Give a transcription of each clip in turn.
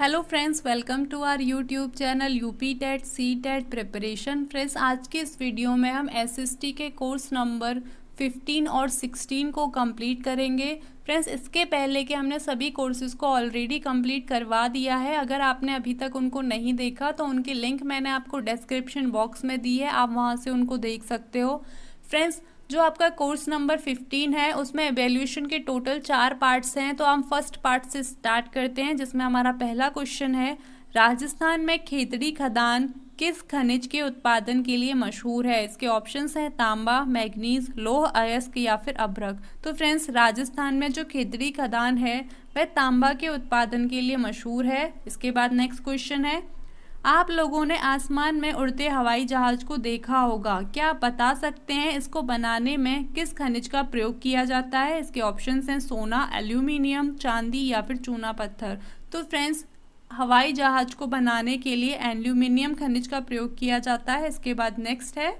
Hello friends, welcome to our YouTube channel UP TET C TET preparation. Friends, आज के इस video में हम एसएसटी के कोर्स नंबर 15 और 16 को कंप्लीट करेंगे। फ्रेंड्स, इसके पहले कि हमने सभी कोर्सेज़ को ऑलरेडी कंप्लीट करवा दिया है। अगर आपने अभी तक उनको नहीं देखा तो उनकी लिंक मैंने आपको डिस्क्रिप्शन बॉक्स में दी है, आप वहाँ से उनको देख सकते हो। फ्रेंड्स, जो आपका कोर्स नंबर 15 है उसमें एवेल्यूएशन के टोटल 4 पार्ट्स हैं। तो हम फर्स्ट पार्ट से स्टार्ट करते हैं, जिसमें हमारा पहला क्वेश्चन है, राजस्थान में खेतड़ी खदान किस खनिज के उत्पादन के लिए मशहूर है। इसके ऑप्शंस हैं तांबा, मैग्नीज, लौह अयस्क या फिर अभ्रक। तो फ्रेंड्स, राजस्थान में जो खेतड़ी खदान है वह तांबा के उत्पादन के लिए मशहूर है। इसके बाद नेक्स्ट क्वेश्चन है, आप लोगों ने आसमान में उड़ते हवाई जहाज को देखा होगा, क्या आप बता सकते हैं इसको बनाने में किस खनिज का प्रयोग किया जाता है। इसके ऑप्शंस हैं सोना, एल्यूमिनियम, चांदी या फिर चूना पत्थर। तो फ्रेंड्स, हवाई जहाज को बनाने के लिए एल्यूमिनियम खनिज का प्रयोग किया जाता है। इसके बाद नेक्स्ट है,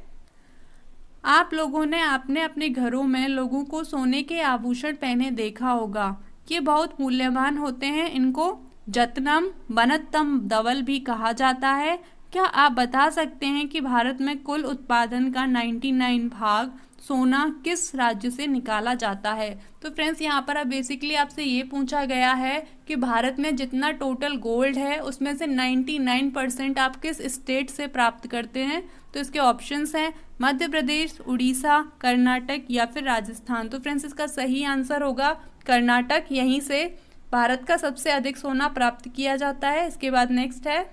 आप लोगों ने अपने अपने घरों में लोगों को सोने के आभूषण पहने देखा होगा, ये बहुत मूल्यवान होते हैं, इनको जतनम बनत्तम दवल भी कहा जाता है। क्या आप बता सकते हैं कि भारत में कुल उत्पादन का 99 भाग सोना किस राज्य से निकाला जाता है। तो फ्रेंड्स, यहाँ पर अब बेसिकली आपसे ये पूछा गया है कि भारत में जितना टोटल गोल्ड है उसमें से 99% आप किस स्टेट से प्राप्त करते हैं। तो इसके ऑप्शंस हैं मध्य प्रदेश, उड़ीसा, कर्नाटक या फिर राजस्थान। तो फ्रेंड्स, इसका सही आंसर होगा कर्नाटक। यहीं से भारत का सबसे अधिक सोना प्राप्त किया जाता है। इसके बाद नेक्स्ट है,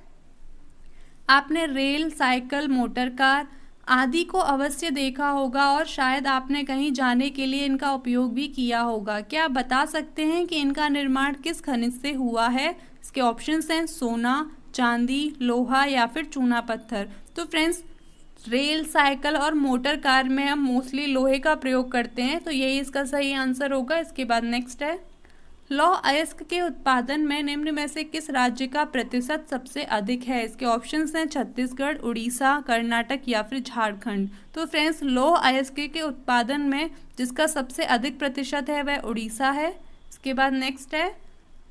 आपने रेल, साइकिल, मोटर कार आदि को अवश्य देखा होगा और शायद आपने कहीं जाने के लिए इनका उपयोग भी किया होगा। क्या आप बता सकते हैं कि इनका निर्माण किस खनिज से हुआ है। इसके ऑप्शंस हैं सोना, चांदी, लोहा या फिर चूना पत्थर। तो फ्रेंड्स, रेल, साइकिल और मोटर कार में हम मोस्टली लोहे का प्रयोग करते हैं, तो यही इसका सही आंसर होगा। इसके बाद नेक्स्ट है, लौह अयस्क के उत्पादन में निम्न में से किस राज्य का प्रतिशत सबसे अधिक है। इसके ऑप्शंस हैं छत्तीसगढ़, उड़ीसा, कर्नाटक या फिर झारखंड। तो फ्रेंड्स, लौह अयस्क के उत्पादन में जिसका सबसे अधिक प्रतिशत है वह उड़ीसा है। इसके बाद नेक्स्ट है,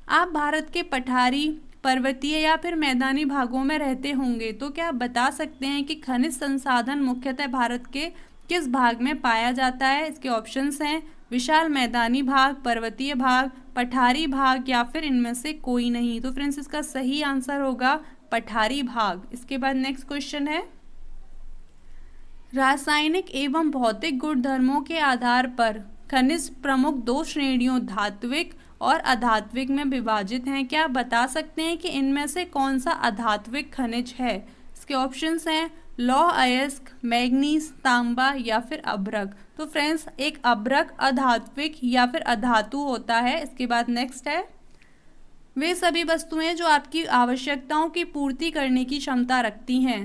आप भारत के पठारी, पर्वतीय या फिर मैदानी भागों में रहते होंगे, तो क्या आप बता सकते हैं कि खनिज संसाधन मुख्यतः भारत के किस भाग में पाया जाता है। इसके ऑप्शंस हैं विशाल मैदानी भाग, पर्वतीय भाग, पठारी भाग या फिर इनमें से कोई नहीं। तो फ्रेंड्स, इसका सही आंसर होगा पठारी भाग। इसके बाद नेक्स्ट क्वेश्चन है, रासायनिक एवं भौतिक गुणधर्मों के आधार पर खनिज प्रमुख 2 श्रेणियों धात्विक और अधात्विक में विभाजित हैं। क्या आप बता सकते हैं कि इनमें से कौन सा अधात्विक खनिज है। इसके ऑप्शंस हैं लौह अयस्क, मैग्नीज, तांबा या फिर अभ्रक। तो फ्रेंड्स, एक अभ्रक अधात्विक या फिर अधातु होता है। इसके बाद नेक्स्ट है, वे सभी वस्तुएं जो आपकी आवश्यकताओं की पूर्ति करने की क्षमता रखती हैं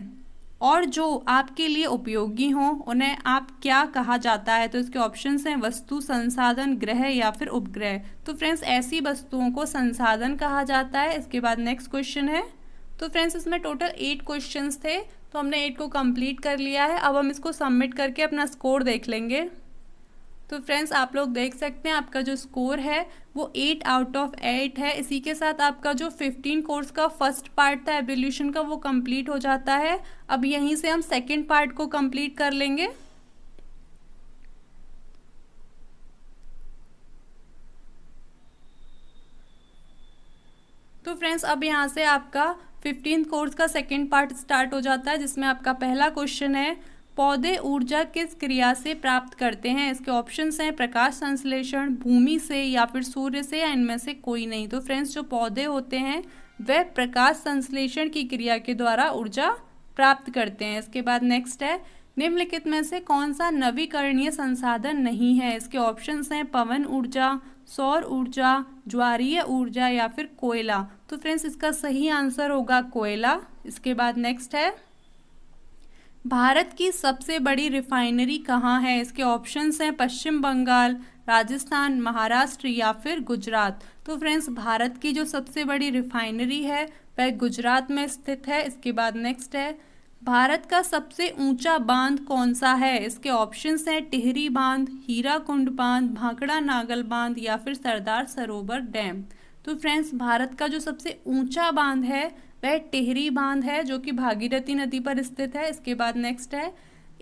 और जो आपके लिए उपयोगी हों उन्हें आप क्या कहा जाता है। तो इसके ऑप्शंस हैं वस्तु, संसाधन, ग्रह या फिर उपग्रह। तो फ्रेंड्स, ऐसी वस्तुओं को संसाधन कहा जाता है। इसके बाद नेक्स्ट क्वेश्चन है, तो फ्रेंड्स, इसमें टोटल 8 क्वेश्चंस थे, तो हमने 8 को कंप्लीट कर लिया है। अब हम इसको सबमिट करके अपना स्कोर देख लेंगे। तो फ्रेंड्स, आप लोग देख सकते हैं आपका जो स्कोर है वो 8 आउट ऑफ 8 है। इसी के साथ आपका जो 15 कोर्स का फर्स्ट पार्ट था एवोल्यूशन का वो कंप्लीट हो जाता है। अब यहीं से हम सेकंड पार्ट को कंप्लीट कर लेंगे। तो फ्रेंड्स, अब यहाँ से आपका 15 कोर्स का सेकंड पार्ट स्टार्ट हो जाता है, जिसमें आपका पहला क्वेश्चन है, पौधे ऊर्जा किस क्रिया से प्राप्त करते हैं। इसके ऑप्शंस हैं प्रकाश संश्लेषण, भूमि से या फिर सूर्य से या इनमें से कोई नहीं। तो फ्रेंड्स, जो पौधे होते हैं वह प्रकाश संश्लेषण की क्रिया के द्वारा ऊर्जा प्राप्त करते हैं। इसके बाद नेक्स्ट है, निम्नलिखित में से कौन सा नवीकरणीय संसाधन नहीं है। इसके ऑप्शंस हैं पवन ऊर्जा, सौर ऊर्जा, ज्वारीय ऊर्जा या फिर कोयला। तो फ्रेंड्स, इसका सही आंसर होगा कोयला। इसके बाद नेक्स्ट है, भारत की सबसे बड़ी रिफाइनरी कहाँ है। इसके ऑप्शंस हैं पश्चिम बंगाल, राजस्थान, महाराष्ट्र या फिर गुजरात। तो फ्रेंड्स, भारत की जो सबसे बड़ी रिफाइनरी है वह गुजरात में स्थित है। इसके बाद नेक्स्ट है, भारत का सबसे ऊंचा बांध कौन सा है। इसके ऑप्शंस हैं टिहरी बांध, हीराकुंड बांध, भाखड़ा नागल बांध या फिर सरदार सरोवर डैम। तो फ्रेंड्स भारत का जो सबसे ऊंचा बांध है वह टिहरी बांध है जो कि भागीरथी नदी पर स्थित है। इसके बाद नेक्स्ट है,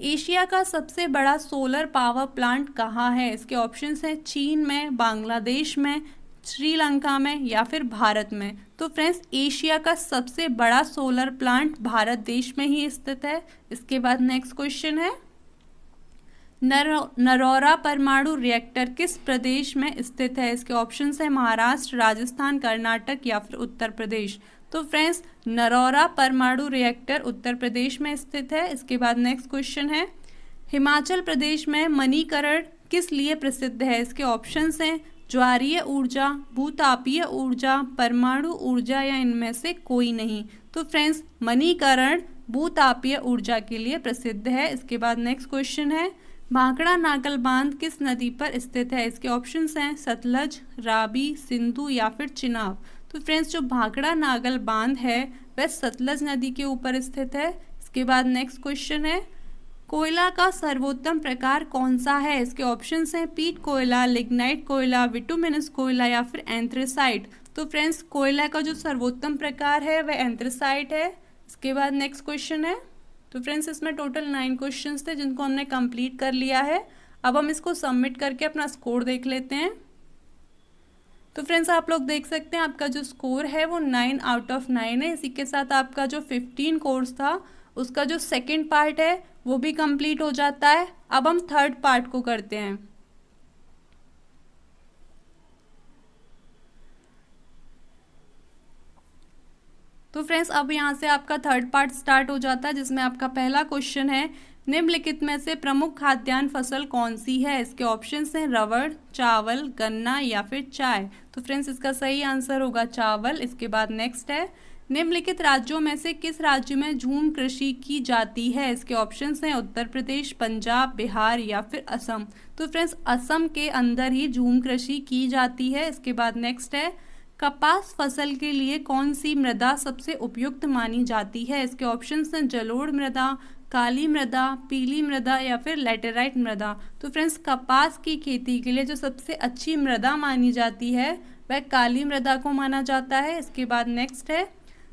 एशिया का सबसे बड़ा सोलर पावर प्लांट कहाँ है? इसके ऑप्शंस हैं चीन में, बांग्लादेश में, श्रीलंका में या फिर भारत में। तो फ्रेंड्स एशिया का सबसे बड़ा सोलर प्लांट भारत देश में ही स्थित है। इसके बाद नेक्स्ट क्वेश्चन है, नरौरा परमाणु रिएक्टर किस प्रदेश में स्थित है? इसके ऑप्शंस है महाराष्ट्र, राजस्थान, कर्नाटक या फिर उत्तर प्रदेश। तो फ्रेंड्स नरौरा परमाणु रिएक्टर उत्तर प्रदेश में स्थित है। इसके बाद नेक्स्ट क्वेश्चन है, हिमाचल प्रदेश में मणिकरण किस लिए प्रसिद्ध है? इसके ऑप्शंस हैं ज्वारीय ऊर्जा, भूतापीय ऊर्जा, परमाणु ऊर्जा या इनमें से कोई नहीं। तो फ्रेंड्स मणिकरण भूतापीय ऊर्जा के लिए प्रसिद्ध है। इसके बाद नेक्स्ट क्वेश्चन है, भाखड़ा नागल बांध किस नदी पर स्थित है? इसके ऑप्शंस हैं सतलज, रावी, सिंधु या फिर चिनाब। तो फ्रेंड्स जो भाखड़ा नागल बांध है वह सतलज नदी के ऊपर स्थित है। इसके बाद नेक्स्ट क्वेश्चन है, कोयला का सर्वोत्तम प्रकार कौन सा है? इसके ऑप्शंस हैं पीट कोयला, लिग्नाइट कोयला, बिटुमिनस कोयला या फिर एंथ्रेसाइट। तो फ्रेंड्स कोयला का जो सर्वोत्तम प्रकार है वह एंथ्रेसाइट है। इसके बाद नेक्स्ट क्वेश्चन है, तो फ्रेंड्स इसमें टोटल 9 क्वेश्चंस थे जिनको हमने कंप्लीट कर लिया है। अब हम इसको सबमिट करके अपना स्कोर देख लेते हैं। तो फ्रेंड्स आप लोग देख सकते हैं आपका जो स्कोर है वो 9 आउट ऑफ 9 है। इसी के साथ आपका जो 15 कोर्स था उसका जो सेकेंड पार्ट है वो भी कंप्लीट हो जाता है। अब हम थर्ड पार्ट को करते हैं। तो फ्रेंड्स अब यहाँ से आपका थर्ड पार्ट स्टार्ट हो जाता है जिसमें आपका पहला क्वेश्चन है, निम्नलिखित में से प्रमुख खाद्यान्न फसल कौन सी है? इसके ऑप्शंस हैं रबड़, चावल, गन्ना या फिर चाय। तो फ्रेंड्स इसका सही आंसर होगा चावल। इसके बाद नेक्स्ट है, निम्नलिखित राज्यों में से किस राज्य में झूम कृषि की जाती है? इसके ऑप्शंस हैं उत्तर प्रदेश, पंजाब, बिहार या फिर असम। तो फ्रेंड्स असम के अंदर ही झूम कृषि की जाती है। इसके बाद नेक्स्ट है, कपास फसल के लिए कौन सी मृदा सबसे उपयुक्त मानी जाती है? इसके ऑप्शंस हैं जलोढ़ मृदा, काली मृदा, पीली मृदा या फिर लैटेराइट मृदा। तो फ्रेंड्स कपास की खेती के लिए जो सबसे अच्छी मृदा मानी जाती है वह काली मृदा को माना जाता है। इसके बाद नेक्स्ट है,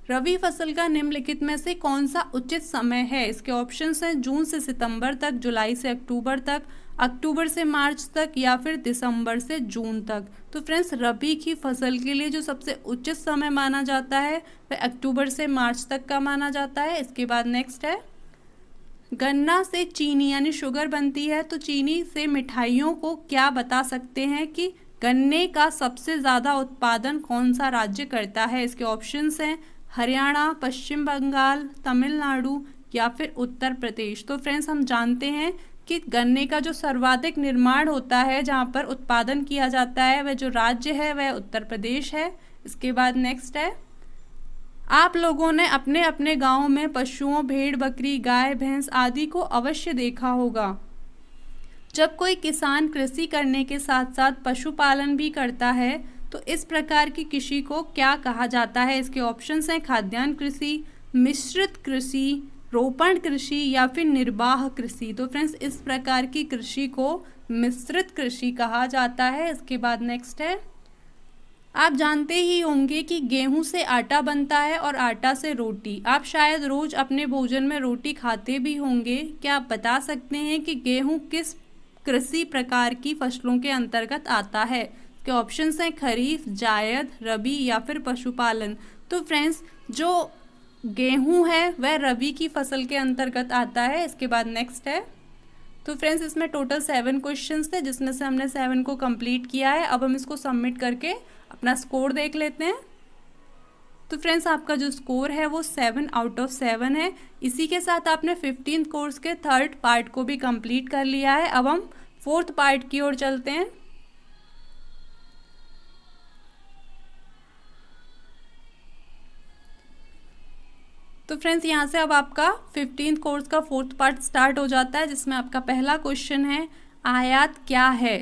रबी फसल का निम्नलिखित में से कौन सा उचित समय है? इसके ऑप्शंस हैं जून से सितंबर तक, जुलाई से अक्टूबर तक, अक्टूबर से मार्च तक या फिर दिसंबर से जून तक। तो फ्रेंड्स रबी की फसल के लिए जो सबसे उचित समय माना जाता है वह अक्टूबर से मार्च तक का माना जाता है। इसके बाद नेक्स्ट है, गन्ना से चीनी यानी शुगर बनती है, तो चीनी से मिठाइयों को क्या बता सकते हैं कि गन्ने का सबसे ज़्यादा उत्पादन कौन सा राज्य करता है? इसके ऑप्शंस हैं हरियाणा, पश्चिम बंगाल, तमिलनाडु या फिर उत्तर प्रदेश। तो फ्रेंड्स हम जानते हैं कि गन्ने का जो सर्वाधिक निर्माण होता है, जहाँ पर उत्पादन किया जाता है, वह जो राज्य है वह उत्तर प्रदेश है। इसके बाद नेक्स्ट है, आप लोगों ने अपने अपने गाँव में पशुओं, भेड़ बकरी, गाय भैंस आदि को अवश्य देखा होगा। जब कोई किसान कृषि करने के साथ साथ पशुपालन भी करता है तो इस प्रकार की कृषि को क्या कहा जाता है? इसके ऑप्शंस हैं खाद्यान्न कृषि, मिश्रित कृषि, रोपण कृषि या फिर निर्वाह कृषि। तो फ्रेंड्स इस प्रकार की कृषि को मिश्रित कृषि कहा जाता है। इसके बाद नेक्स्ट है, आप जानते ही होंगे कि गेहूं से आटा बनता है और आटा से रोटी। आप शायद रोज अपने भोजन में रोटी खाते भी होंगे। क्या आप बता सकते हैं कि गेहूं किस कृषि प्रकार की फसलों के अंतर्गत आता है? के ऑप्शंस हैं खरीफ, जायद, रबी या फिर पशुपालन। तो फ्रेंड्स जो गेहूं है वह रबी की फसल के अंतर्गत आता है। इसके बाद नेक्स्ट है, तो फ्रेंड्स इसमें टोटल 7 क्वेश्चंस थे जिसमें से हमने 7 को कंप्लीट किया है। अब हम इसको सबमिट करके अपना स्कोर देख लेते हैं। तो फ्रेंड्स आपका जो स्कोर है वो 7 आउट ऑफ 7 है। इसी के साथ आपने 15th कोर्स के थर्ड पार्ट को भी कंप्लीट कर लिया है। अब हम फोर्थ पार्ट की ओर चलते हैं। तो फ्रेंड्स यहाँ से अब आपका 15th कोर्स का फोर्थ पार्ट स्टार्ट हो जाता है जिसमें आपका पहला क्वेश्चन है, आयात क्या है?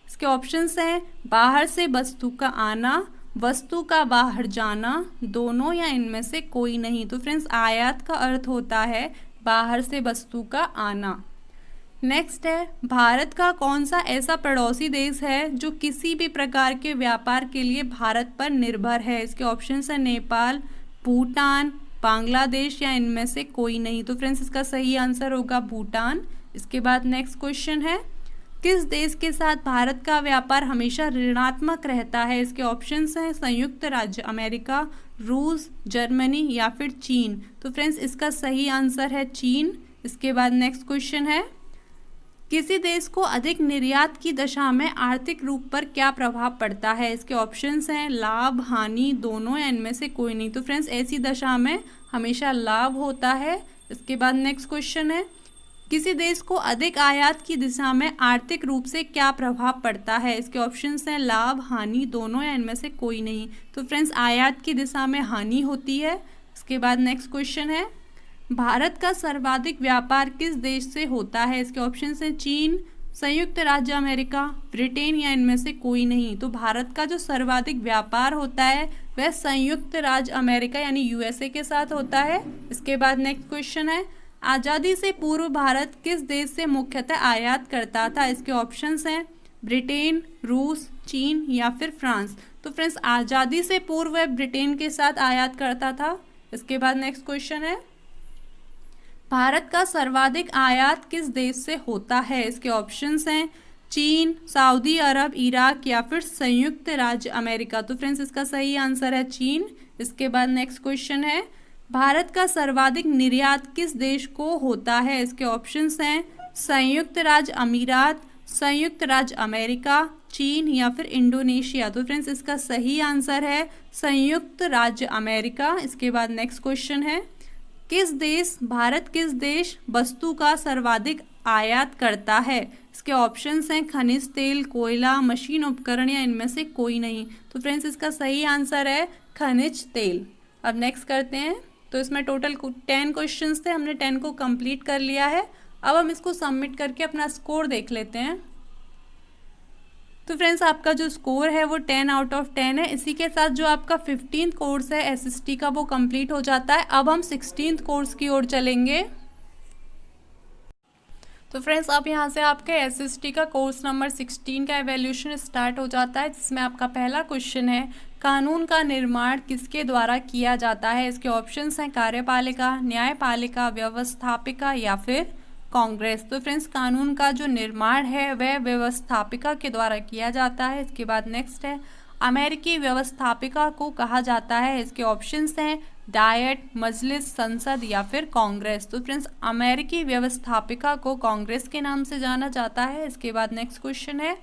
इसके ऑप्शंस हैं बाहर से वस्तु का आना, वस्तु का बाहर जाना, दोनों या इनमें से कोई नहीं। तो फ्रेंड्स आयात का अर्थ होता है बाहर से वस्तु का आना। नेक्स्ट है, भारत का कौन सा ऐसा पड़ोसी देश है जो किसी भी प्रकार के व्यापार के लिए भारत पर निर्भर है? इसके ऑप्शंस है नेपाल, भूटान, बांग्लादेश या इनमें से कोई नहीं। तो फ्रेंड्स इसका सही आंसर होगा भूटान। इसके बाद नेक्स्ट क्वेश्चन है, किस देश के साथ भारत का व्यापार हमेशा ऋणात्मक रहता है? इसके ऑप्शंस हैं संयुक्त राज्य अमेरिका, रूस, जर्मनी या फिर चीन। तो फ्रेंड्स इसका सही आंसर है चीन। इसके बाद नेक्स्ट क्वेश्चन है, किसी देश को अधिक निर्यात की दशा में आर्थिक रूप पर क्या प्रभाव पड़ता है? इसके ऑप्शंस हैं लाभ, हानि, दोनों या इनमें से कोई नहीं। तो फ्रेंड्स ऐसी दशा में हमेशा लाभ होता है। इसके बाद नेक्स्ट क्वेश्चन है, किसी देश को अधिक आयात की दिशा में आर्थिक रूप से क्या प्रभाव पड़ता है? इसके ऑप्शंस हैं लाभ, हानि, दोनों या इनमें से कोई नहीं। तो फ्रेंड्स आयात की दिशा में हानि होती है। इसके बाद नेक्स्ट क्वेश्चन है, भारत का सर्वाधिक व्यापार किस देश से होता है? इसके ऑप्शंस हैं चीन, संयुक्त राज्य अमेरिका, ब्रिटेन या इनमें से कोई नहीं। तो भारत का जो सर्वाधिक व्यापार होता है वह संयुक्त राज्य अमेरिका यानी यूएसए के साथ होता है। इसके बाद नेक्स्ट क्वेश्चन है, आज़ादी से पूर्व भारत किस देश से मुख्यतः आयात करता था? इसके ऑप्शंस हैं ब्रिटेन, रूस, चीन या फिर फ्रांस। तो फ्रेंड्स आज़ादी से पूर्व वह ब्रिटेन के साथ आयात करता था। इसके बाद नेक्स्ट क्वेश्चन है, भारत का सर्वाधिक आयात किस देश से होता है? इसके ऑप्शंस हैं चीन, सऊदी अरब, इराक या फिर संयुक्त राज्य अमेरिका। तो फ्रेंड्स इसका सही आंसर है चीन। इसके बाद नेक्स्ट क्वेश्चन है, भारत का सर्वाधिक निर्यात किस देश को होता है? इसके ऑप्शंस हैं संयुक्त राज्य अमीरात, संयुक्त राज्य अमेरिका, चीन या फिर इंडोनेशिया। तो फ्रेंड्स इसका सही आंसर है संयुक्त राज्य अमेरिका। इसके बाद नेक्स्ट क्वेश्चन है, भारत किस देश वस्तु का सर्वाधिक आयात करता है? इसके ऑप्शंस हैं खनिज तेल, कोयला, मशीन उपकरण या इनमें से कोई नहीं। तो फ्रेंड्स इसका सही आंसर है खनिज तेल। अब नेक्स्ट करते हैं, तो इसमें टोटल 10 क्वेश्चंस थे, हमने 10 को कंप्लीट कर लिया है। अब हम इसको सबमिट करके अपना स्कोर देख लेते हैं। तो फ्रेंड्स आपका जो स्कोर है वो 10 आउट ऑफ 10 है। इसी के साथ जो आपका 15th कोर्स है एसएसटी का वो कंप्लीट हो जाता है। अब हम 16th कोर्स की ओर चलेंगे। तो फ्रेंड्स अब यहाँ से आपके एसएसटी का कोर्स नंबर 16 का एवेल्यूशन स्टार्ट हो जाता है, जिसमें आपका पहला क्वेश्चन है, कानून का निर्माण किसके द्वारा किया जाता है? इसके ऑप्शंस हैं कार्यपालिका, न्यायपालिका, व्यवस्थापिका या फिर कांग्रेस। तो फ्रेंड्स कानून का जो निर्माण है वह व्यवस्थापिका के द्वारा किया जाता है। इसके बाद नेक्स्ट है, अमेरिकी व्यवस्थापिका को कहा जाता है? इसके ऑप्शंस हैं डायट, मजलिस, संसद या फिर कांग्रेस। तो फ्रेंड्स अमेरिकी व्यवस्थापिका को कांग्रेस के नाम से जाना जाता है। इसके बाद नेक्स्ट क्वेश्चन है,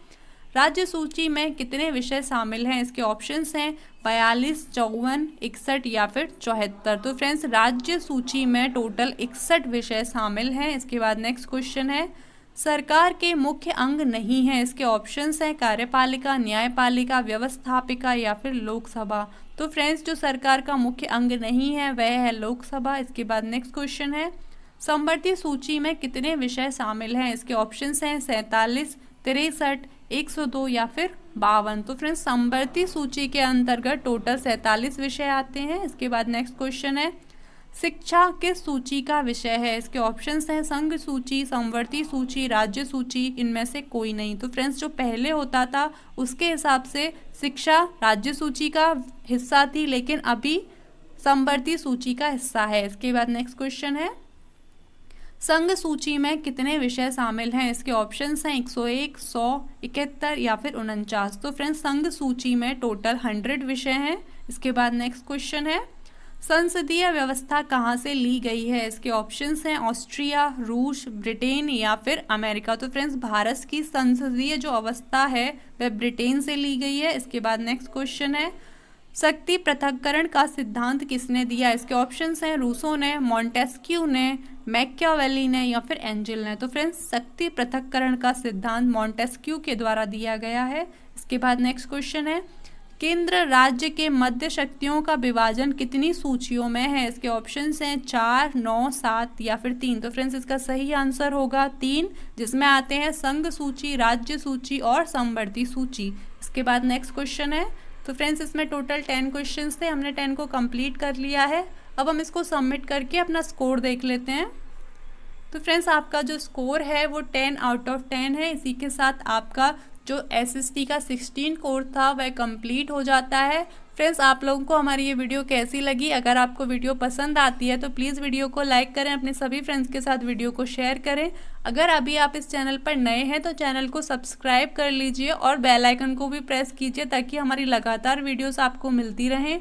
राज्य सूची में कितने विषय शामिल हैं? इसके ऑप्शंस हैं 42, 54, 61 या फिर 74। तो फ्रेंड्स राज्य सूची में टोटल 61 विषय शामिल हैं। इसके बाद नेक्स्ट क्वेश्चन है, सरकार के मुख्य अंग नहीं है? इसके ऑप्शंस हैं कार्यपालिका, न्यायपालिका, व्यवस्थापिका या फिर लोकसभा। तो फ्रेंड्स जो सरकार का मुख्य अंग नहीं है वह है लोकसभा। इसके बाद नेक्स्ट क्वेश्चन है, समवर्ती सूची में कितने विषय शामिल हैं? इसके ऑप्शंस हैं 47, 63, 102 या फिर 52। तो फ्रेंड्स समवर्ती सूची के अंतर्गत टोटल 47 विषय आते हैं। इसके बाद नेक्स्ट क्वेश्चन है, शिक्षा किस सूची का विषय है? इसके ऑप्शंस हैं संघ सूची, समवर्ती सूची, राज्य सूची, इनमें से कोई नहीं। तो फ्रेंड्स जो पहले होता था उसके हिसाब से शिक्षा राज्य सूची का हिस्सा थी, लेकिन अभी समवर्ती सूची का हिस्सा है। इसके बाद नेक्स्ट क्वेश्चन है, संघ सूची में कितने विषय शामिल हैं? इसके ऑप्शंस हैं 101, 100, 71 या फिर 49। तो फ्रेंड्स संघ सूची में टोटल 100 विषय हैं। इसके बाद नेक्स्ट क्वेश्चन है, संसदीय व्यवस्था कहाँ से ली गई है? इसके ऑप्शंस हैं ऑस्ट्रिया, रूस, ब्रिटेन या फिर अमेरिका। तो फ्रेंड्स भारत की संसदीय जो अवस्था है वह ब्रिटेन से ली गई है। इसके बाद नेक्स्ट क्वेश्चन है, शक्ति पृथक्करण का सिद्धांत किसने दिया? इसके ऑप्शंस हैं रूसो ने, मॉन्टेस्क्यू ने, मैकियावेली ने या फिर एंजल ने। तो फ्रेंड्स शक्ति पृथक्करण का सिद्धांत मॉन्टेस्क्यू के द्वारा दिया गया है। इसके बाद नेक्स्ट क्वेश्चन है, केंद्र राज्य के मध्य शक्तियों का विभाजन कितनी सूचियों में है? इसके ऑप्शंस हैं 4, 9, 7 या फिर 3। तो फ्रेंड्स इसका सही आंसर होगा 3, जिसमें आते हैं संघ सूची, राज्य सूची और समवर्ती सूची। इसके बाद नेक्स्ट क्वेश्चन है, तो फ्रेंड्स इसमें टोटल 10 क्वेश्चंस थे, हमने 10 को कंप्लीट कर लिया है। अब हम इसको सबमिट करके अपना स्कोर देख लेते हैं। तो फ्रेंड्स आपका जो स्कोर है वो 10 आउट ऑफ 10 है। इसी के साथ आपका जो एसएसटी का 16 कोर्स था वह कंप्लीट हो जाता है। फ्रेंड्स आप लोगों को हमारी ये वीडियो कैसी लगी? अगर आपको वीडियो पसंद आती है तो प्लीज़ वीडियो को लाइक करें, अपने सभी फ्रेंड्स के साथ वीडियो को शेयर करें। अगर अभी आप इस चैनल पर नए हैं तो चैनल को सब्सक्राइब कर लीजिए और बेल आइकन को भी प्रेस कीजिए ताकि हमारी लगातार वीडियोस आपको मिलती रहें।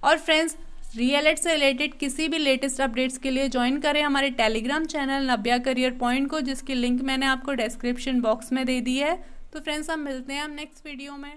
और फ्रेंड्स डीएलएड से रिलेटेड किसी भी लेटेस्ट अपडेट्स के लिए ज्वाइन करें हमारे टेलीग्राम चैनल नव्या करियर पॉइंट को, जिसकी लिंक मैंने आपको डिस्क्रिप्शन बॉक्स में दे दी है। तो फ्रेंड्स हम मिलते हैं हम नेक्स्ट वीडियो में।